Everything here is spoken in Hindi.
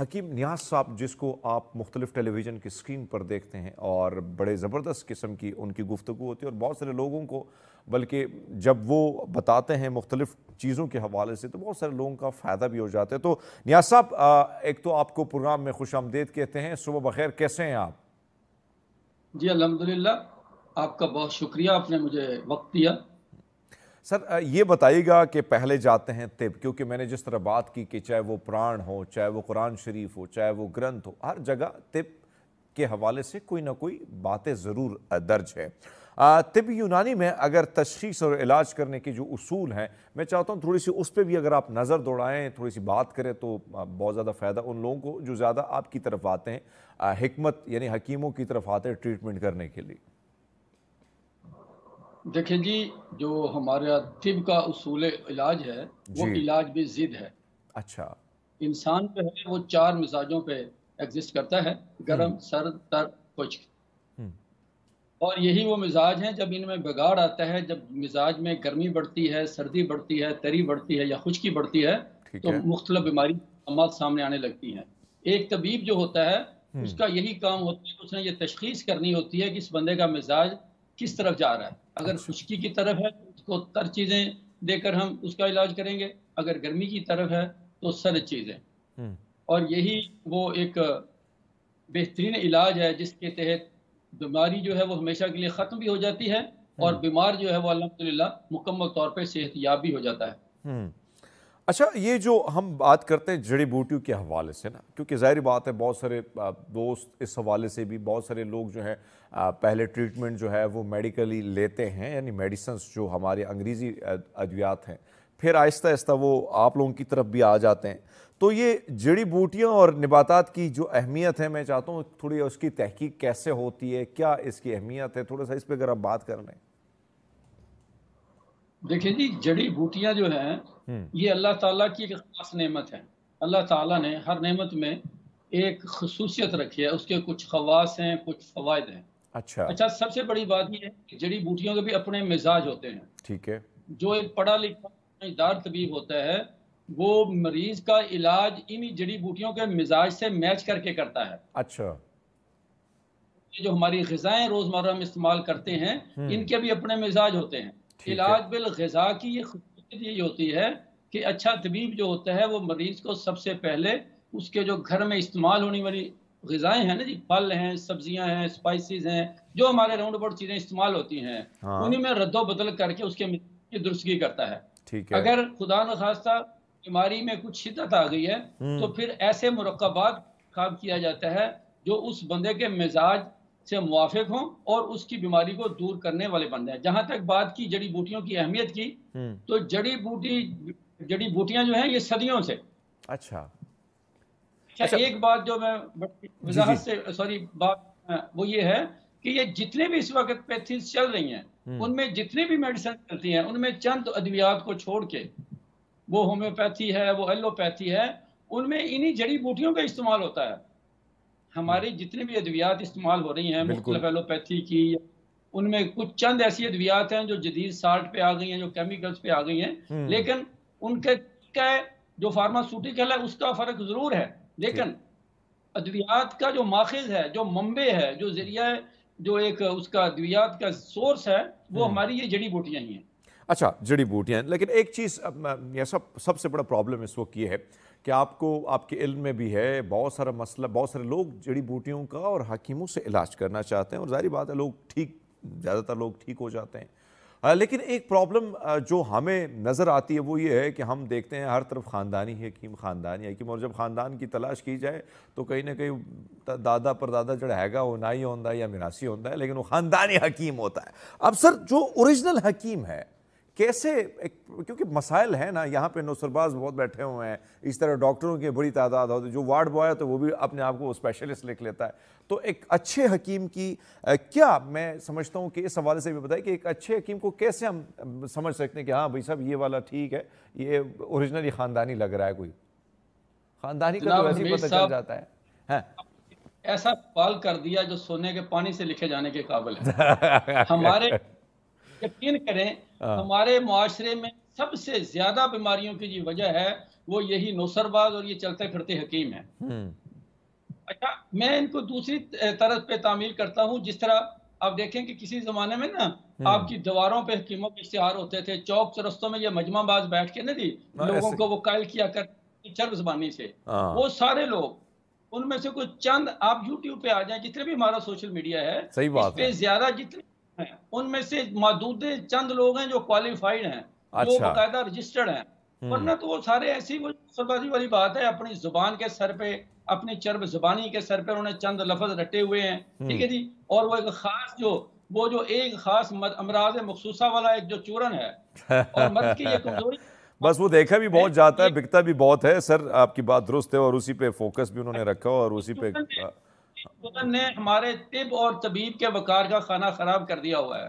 हकीम नियाज़ साहब, जिसको आप मुख्तलिफ़ टेलीविज़न की स्क्रीन पर देखते हैं और बड़े ज़बरदस्त किस्म की उनकी गुफ्तगू होती है और बहुत सारे लोगों को, बल्कि जब वो बताते हैं मुख्तलिफ़ चीज़ों के हवाले से तो बहुत सारे लोगों का फ़ायदा भी हो जाता है। तो नियाज़ साहब, एक तो आपको प्रोग्राम में खुशामदीद कहते हैं। सुबह बखैर, कैसे हैं आप? जी, अल्हम्दुलिल्लाह। आपका बहुत शुक्रिया, आपने मुझे वक़्त दिया। सर, ये बताइएगा कि पहले जाते हैं तिब, क्योंकि मैंने जिस तरह बात की कि चाहे वो प्राण हो, चाहे वो कुरान शरीफ हो, चाहे वो ग्रंथ हो, हर जगह तिब के हवाले से कोई ना कोई बातें ज़रूर दर्ज है। तिब यूनानी में अगर तशख़ीस और इलाज करने के जो उसूल हैं, मैं चाहता हूँ थोड़ी सी उस पर भी अगर आप नज़र दौड़ाएँ, थोड़ी सी बात करें तो बहुत ज़्यादा फ़ायदा उन लोगों को जो ज़्यादा आपकी तरफ आते हैं, हिकमत यानी हकीमों की तरफ आते हैं ट्रीटमेंट करने के लिए। देखिए जी, जो हमारा तिब का उसूल इलाज है, वो जी। इलाज भी ज़िद है। अच्छा। इंसान जो है वो 4 मिज़ाजों पे एग्ज़िस्ट करता है, हम्म। गरम, सर्द, तर्द, खुश्क। हम्म। और यही वो मिज़ाज हैं, जब इनमें बिगाड़ आता है, जब मिज़ाज में गर्मी बढ़ती है, सर्दी बढ़ती है, तरी बढ़ती है या खुश्की बढ़ती है, ठीक तो है। मुख्तलिफ़ बीमारी अलामात सामने आने लगती हैं। एक तबीब जो होता है, हम्म। उसका यही काम होता है कि उसने ये तशख़ीस करनी होती है कि इस बंदे का मिज़ाज किस तरफ जा रहा है। अगर अच्छा। खुश्की की तरफ है, तो उसको तर चीज़ें देकर हम उसका इलाज करेंगे, अगर गर्मी की तरफ है, तो सर्द चीज़ें। हम्म। और यही वो एक बेहतरीन इलाज है जिसके तहत बीमारी जो है वो हमेशा के लिए ख़त्म भी हो जाती है और हम्म। बीमार जो है वो अल्हम्दुलिल्लाह मुकम्मल तौर पे सेहतयाब भी हो जाता है। हम्म। अच्छा, ये जो हम बात करते हैं जड़ी बूटियों के हवाले से ना, क्योंकि ज़ाहिर बात है बहुत सारे दोस्त इस हवाले से भी, बहुत सारे लोग जो हैं पहले ट्रीटमेंट जो है वो मेडिकली लेते हैं, यानी मेडिसिन्स जो हमारे अंग्रेज़ी अद्वियात हैं, फिर आहिस्ता आहिस्ता वो आप लोगों की तरफ भी आ जाते हैं। तो ये जड़ी बूटियाँ और नबातात की जो अहमियत है, मैं चाहता हूँ थोड़ी उसकी तहकीक कैसे होती है, क्या इसकी अहमियत है, थोड़ा सा इस पर अगर आप बात कर लें। देखिए जी, जड़ी बूटियाँ जो हैं, हम्म। ये अल्लाह ताला की एक ख़ास नेमत है। अल्लाह ताला ने हर नेमत में एक ख़ुसूसियत रखी है, उसके कुछ ख़वास हैं, कुछ फ़वाइद हैं। अच्छा। अच्छा, सबसे बड़ी बात ये है कि जड़ी बूटियों के भी अपने मिज़ाज होते हैं। ठीक है। जो एक पढ़ा-लिखा समझदार तबीब होता है, वो मरीज़ का इलाज इन्हीं जड़ी-बूटियों के मिज़ाज से मैच करके करता है। अच्छा। ये जो हमारी ग़िज़ाएँ रोज़मर्रा में इस्तेमाल करते हैं, हम्म। इनके भी अपने मिज़ाज होते हैं। ठीक है। इलाज बिल-ग़िज़ा की ये ख़ुसूसियत यही होती है कि अच्छा तबीब जो होता है, वो मरीज़ को सबसे पहले उसके जो घर में इस्तेमाल होने वाली ग़िज़ाएँ हैं ना जी, फल हैं, सब्ज़ियाँ हैं, स्पाइसेस हैं, जो हमारे राउंड अबाउट चीज़ें इस्तेमाल होती हैं, हाँ। उन्हीं में रद्दो-बदल करके उसके मिज़ाज की दुरुस्तगी करता है। ठीक है। अगर खुदा न ख़ास्ता बीमारी में कुछ शिद्दत आ गई है, तो हम्म। फिर ऐसे मुरक्कबात इंतख़ाब किया जाता है, जो उस बंदे के मिज़ाज से मुवाफ़िक हों और उसकी बीमारी को दूर करने वाले बन जाएँ। जहाँ तक बात की जड़ी-बूटियों की अहमियत की, हम्म। तो जड़ी-बूटियाँ जो हैं ये सदियों से। अच्छा। अच्छा, अच्छा। एक बात जो मैं बड़ी जी जी। वज़ाहत से सॉरी बात वो ये है कि ये जितने भी इस वक़्त पैथीज़ चल रही हैं, हम्म। उनमें जितनी भी मेडिसिन चलती हैं, उनमें चंद अद्वियात को छोड़ के, वो होम्योपैथी है, वो एलोपैथी है, उनमें इन्हीं जड़ी-बूटियों का इस्तेमाल होता है। हम्म। हमारी जितनी भी अद्वियात इस्तेमाल हो रही हैं बिल्कुल। मुख्तलिफ एलोपैथी की, उनमें कुछ चंद ऐसी अद्वियात हैं जो जदीद साल्ट पे आ गई हैं, जो केमिकल्स पे आ गई हैं, हम्म। लेकिन उनके का जो फार्मास्यूटिकल है उसका फ़र्क ज़रूर है। ठीक। लेकिन अद्वियात का जो माखिज़ है, जो मंबे है, जो ज़रिया है, जो एक उसका अद्वियात का सोर्स है, वो हम्म। हमारी ये जड़ी-बूटियाँ ही हैं। अच्छा, जड़ी बूटियाँ, लेकिन एक चीज़ अब ये सबसे बड़ा प्रॉब्लम इस वक्त ये है कि आपको आपके इल्म में भी है, बहुत सारा मसला, बहुत सारे लोग जड़ी बूटियों का और हकीमों से इलाज करना चाहते हैं और ज़ाहिर बात है लोग ठीक, ज़्यादातर लोग ठीक हो जाते हैं। लेकिन एक प्रॉब्लम जो हमें नज़र आती है वो ये है कि हम देखते हैं हर तरफ ख़ानदानी हकीम, और जब ख़ानदान की तलाश की जाए तो कहीं ना कहीं दादा परदादा जड़ा हैगा वो ना ही होता है या मिरासी होता है, लेकिन वो ख़ानदानी हकीम होता है। अब सर, जो ओरिजिनल हकीम है कैसे क्योंकि मसाइल है ना, यहाँ पे नौसरबाज बहुत बैठे हुए हैं, इस तरह डॉक्टरों की बड़ी तादाद होती है, जो वार्ड बॉय है तो वो भी अपने आप को स्पेशलिस्ट लिख लेता है। तो एक अच्छे हकीम की क्या, मैं समझता हूँ कि इस हवाले से भी बताएं कि एक अच्छे हकीम को कैसे हम समझ सकते हैं कि हाँ भाई साहब ये वाला ठीक है, ये ओरिजिनली ख़ानदानी लग रहा है। कोई ख़ानदानी का तो जनाब वैसे ही हमीद पता चल साहब, जाता है। हाँ। ऐसा सवाल कर दिया जो सोने के पानी से लिखे जाने के काबिल है। हमारे यकीन करें, हाँ। हमारे मुआशरे में सबसे ज़्यादा बीमारियों की जो वजह है, वो यही नौसरबाज और ये चलते फिरते हकीम है। अच्छा, मैं इनको दूसरी तरफ पे तामील करता हूँ। जिस तरह आप देखें कि किसी ज़माने में ना आपकी दीवारों पे हकीमों के इश्तिहार होते थे, चौक चौरस्तों में ये मजमाबाज बैठ के ना जी लोगों ऐसे को वो कायल किया कर चर्ब ज़बानी से। हाँ, वो सारे लोग, उनमें से कुछ चंद आप यूट्यूब पे आ जाएँ, जितने भी हमारा सोशल मीडिया है, सही इस बात पे है। ज़्यादा जितने हैं, उनमें से मादूदे चंद लोग हैं जो क्वालिफ़ाइड हैं, जो अच्छा। बाकायदा रजिस्टर्ड हैं। हुँ, वरना तो वो सारे ऐसी वो सलबाज़ी वाली बात है, अपनी ज़ुबान के सर पे, अपनी चर्ब ज़बानी के सर पे उन्होंने चंद लफ़्ज़ रटे हुए हैं, ठीक हुँ। है जी? और वो एक ख़ास वो जो एक ख़ास अमराज़ मख़सूसा वाला एक जो चूरन है और मर्द की ये कमज़ोरी बस वो देखा भी है, बहुत जाता है, ये बिकता भी बहुत है। सर, आपकी बात दुरुस्त है और उसी पे फ़ोकस भी उन्होंने रखा और इस उसी पे चूरन ने हमारे तिब और तबीब के वक़ार का खाना ख़राब कर दिया हुआ है।